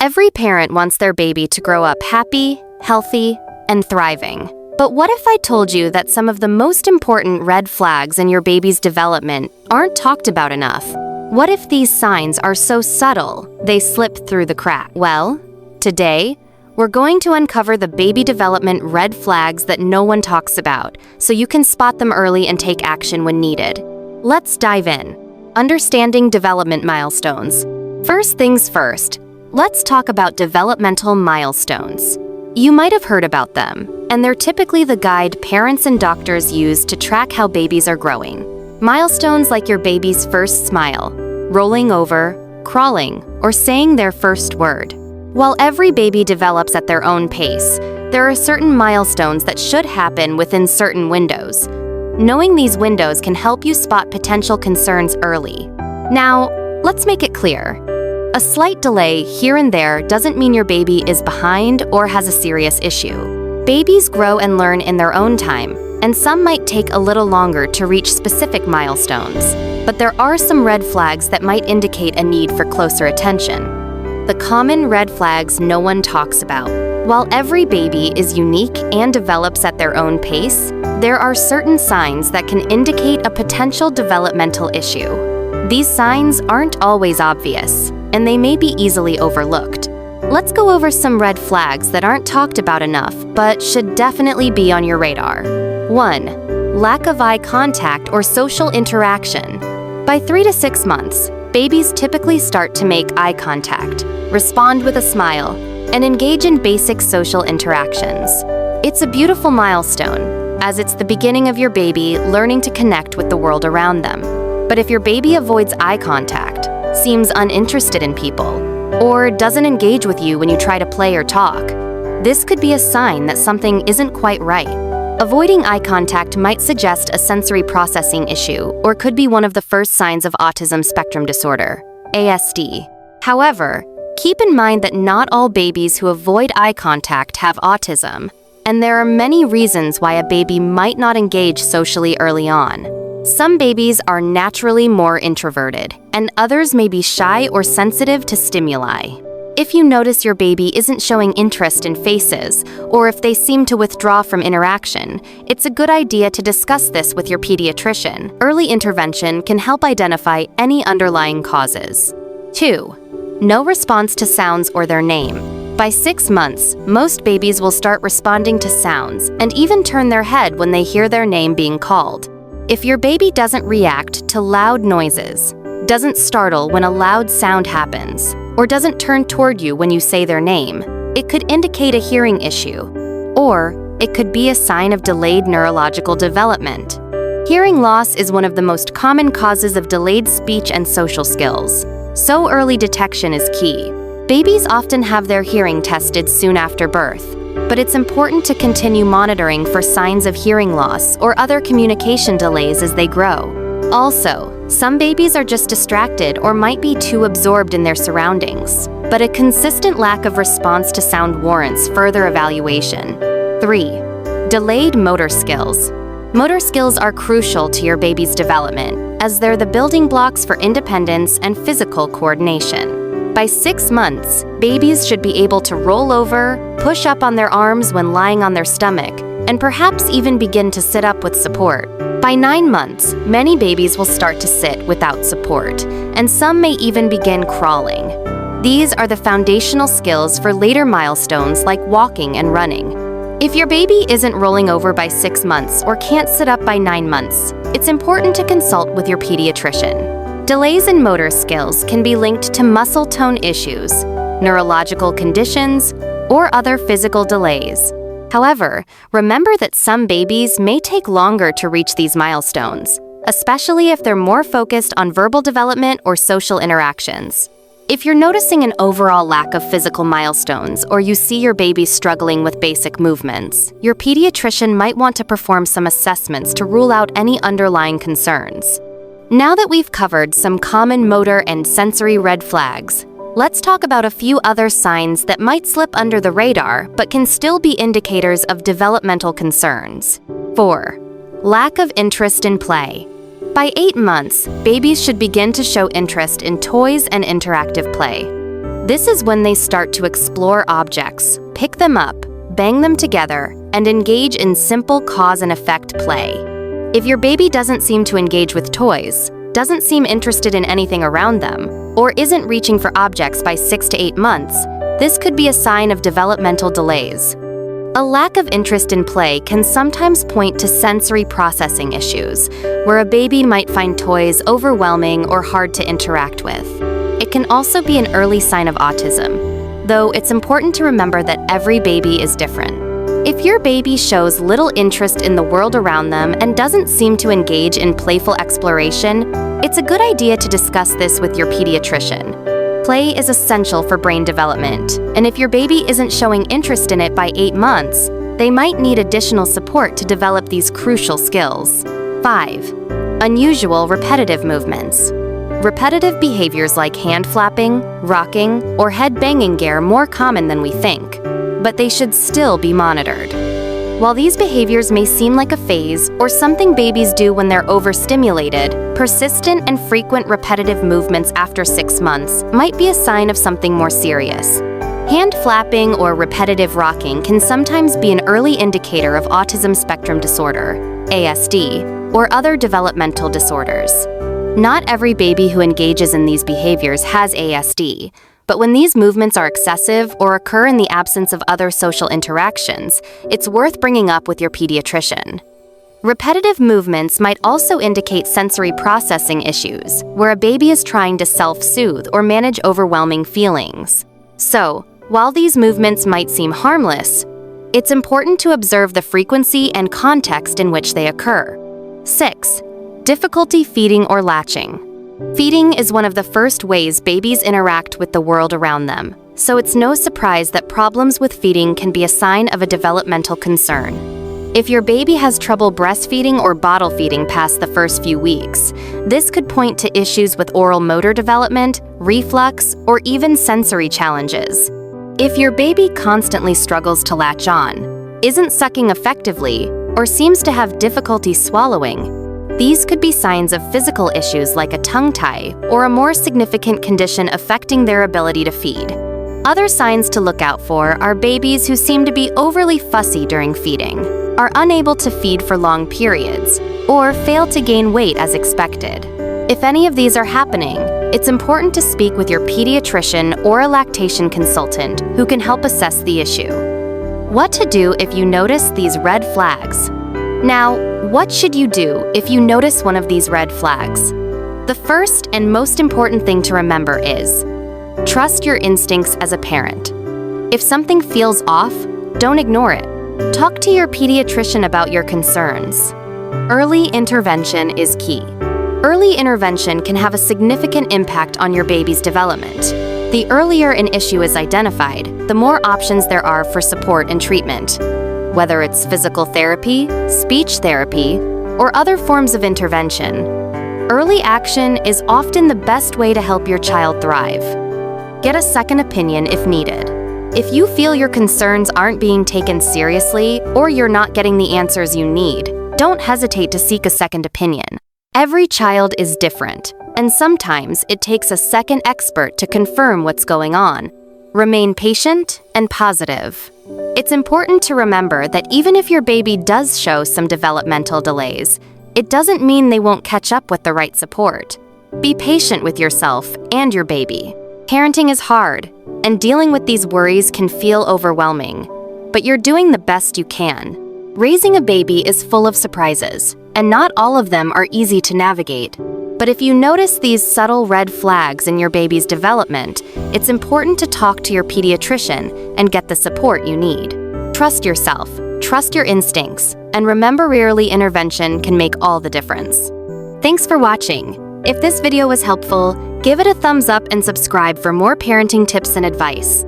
Every parent wants their baby to grow up happy, healthy, and thriving. But what if I told you that some of the most important red flags in your baby's development aren't talked about enough? What if these signs are so subtle they slip through the cracks? Well, today, we're going to uncover the baby development red flags that no one talks about, so you can spot them early and take action when needed. Let's dive in. Understanding development milestones. First things first, let's talk about developmental milestones. You might have heard about them, and they're typically the guide parents and doctors use to track how babies are growing. Milestones like your baby's first smile, rolling over, crawling, or saying their first word. While every baby develops at their own pace, there are certain milestones that should happen within certain windows. Knowing these windows can help you spot potential concerns early. Now, let's make it clear. A slight delay here and there doesn't mean your baby is behind or has a serious issue. Babies grow and learn in their own time, and some might take a little longer to reach specific milestones. But there are some red flags that might indicate a need for closer attention. The common red flags no one talks about. While every baby is unique and develops at their own pace, there are certain signs that can indicate a potential developmental issue. These signs aren't always obvious, and they may be easily overlooked. Let's go over some red flags that aren't talked about enough, but should definitely be on your radar. 1. Lack of eye contact or social interaction. By 3 to 6 months, babies typically start to make eye contact, respond with a smile, and engage in basic social interactions. It's a beautiful milestone, as it's the beginning of your baby learning to connect with the world around them. But if your baby avoids eye contact, seems uninterested in people, or doesn't engage with you when you try to play or talk, this could be a sign that something isn't quite right. Avoiding eye contact might suggest a sensory processing issue or could be one of the first signs of autism spectrum disorder, ASD. However, keep in mind that not all babies who avoid eye contact have autism, and there are many reasons why a baby might not engage socially early on. Some babies are naturally more introverted, and others may be shy or sensitive to stimuli. If you notice your baby isn't showing interest in faces, or if they seem to withdraw from interaction, it's a good idea to discuss this with your pediatrician. Early intervention can help identify any underlying causes. 2. No response to sounds or their name. By 6 months, most babies will start responding to sounds and even turn their head when they hear their name being called. If your baby doesn't react to loud noises, doesn't startle when a loud sound happens, or doesn't turn toward you when you say their name, it could indicate a hearing issue, or it could be a sign of delayed neurological development. Hearing loss is one of the most common causes of delayed speech and social skills, so early detection is key. Babies often have their hearing tested soon after birth, but it's important to continue monitoring for signs of hearing loss or other communication delays as they grow. Also, some babies are just distracted or might be too absorbed in their surroundings, but a consistent lack of response to sound warrants further evaluation. 3. Delayed motor skills. Motor skills are crucial to your baby's development, as they're the building blocks for independence and physical coordination. By 6 months, babies should be able to roll over, push up on their arms when lying on their stomach, and perhaps even begin to sit up with support. By 9 months, many babies will start to sit without support, and some may even begin crawling. These are the foundational skills for later milestones like walking and running. If your baby isn't rolling over by 6 months or can't sit up by 9 months, it's important to consult with your pediatrician. Delays in motor skills can be linked to muscle tone issues, neurological conditions, or other physical delays. However, remember that some babies may take longer to reach these milestones, especially if they're more focused on verbal development or social interactions. If you're noticing an overall lack of physical milestones or you see your baby struggling with basic movements, your pediatrician might want to perform some assessments to rule out any underlying concerns. Now that we've covered some common motor and sensory red flags, let's talk about a few other signs that might slip under the radar but can still be indicators of developmental concerns. 4. Lack of interest in play. By 8 months, babies should begin to show interest in toys and interactive play. This is when they start to explore objects, pick them up, bang them together, and engage in simple cause and effect play. If your baby doesn't seem to engage with toys, doesn't seem interested in anything around them, or isn't reaching for objects by 6 to 8 months, this could be a sign of developmental delays. A lack of interest in play can sometimes point to sensory processing issues, where a baby might find toys overwhelming or hard to interact with. It can also be an early sign of autism, though it's important to remember that every baby is different. If your baby shows little interest in the world around them and doesn't seem to engage in playful exploration, it's a good idea to discuss this with your pediatrician. Play is essential for brain development, and if your baby isn't showing interest in it by 8 months, they might need additional support to develop these crucial skills. 5. Unusual repetitive movements. Repetitive behaviors like hand flapping, rocking, or head banging are more common than we think, but they should still be monitored. While these behaviors may seem like a phase or something babies do when they're overstimulated, persistent and frequent repetitive movements after 6 months might be a sign of something more serious. Hand flapping or repetitive rocking can sometimes be an early indicator of autism spectrum disorder, ASD, or other developmental disorders. Not every baby who engages in these behaviors has ASD, but when these movements are excessive or occur in the absence of other social interactions, it's worth bringing up with your pediatrician. Repetitive movements might also indicate sensory processing issues, where a baby is trying to self-soothe or manage overwhelming feelings. So, while these movements might seem harmless, it's important to observe the frequency and context in which they occur. 6. Difficulty feeding or latching. Feeding is one of the first ways babies interact with the world around them, so it's no surprise that problems with feeding can be a sign of a developmental concern. If your baby has trouble breastfeeding or bottle feeding past the first few weeks, this could point to issues with oral motor development, reflux, or even sensory challenges. If your baby constantly struggles to latch on, isn't sucking effectively, or seems to have difficulty swallowing, these could be signs of physical issues like a tongue tie or a more significant condition affecting their ability to feed. Other signs to look out for are babies who seem to be overly fussy during feeding, are unable to feed for long periods, or fail to gain weight as expected. If any of these are happening, it's important to speak with your pediatrician or a lactation consultant who can help assess the issue. What to do if you notice these red flags? Now, what should you do if you notice one of these red flags? The first and most important thing to remember is, trust your instincts as a parent. If something feels off, don't ignore it. Talk to your pediatrician about your concerns. Early intervention is key. Early intervention can have a significant impact on your baby's development. The earlier an issue is identified, the more options there are for support and treatment. Whether it's physical therapy, speech therapy, or other forms of intervention, early action is often the best way to help your child thrive. Get a second opinion if needed. If you feel your concerns aren't being taken seriously or you're not getting the answers you need, don't hesitate to seek a second opinion. Every child is different, and sometimes it takes a second expert to confirm what's going on. Remain patient and positive. It's important to remember that even if your baby does show some developmental delays, it doesn't mean they won't catch up with the right support. Be patient with yourself and your baby. Parenting is hard, and dealing with these worries can feel overwhelming, but you're doing the best you can. Raising a baby is full of surprises, and not all of them are easy to navigate. But if you notice these subtle red flags in your baby's development, it's important to talk to your pediatrician and get the support you need. Trust yourself, trust your instincts, and remember early intervention can make all the difference. Thanks for watching. If this video was helpful, give it a thumbs up and subscribe for more parenting tips and advice.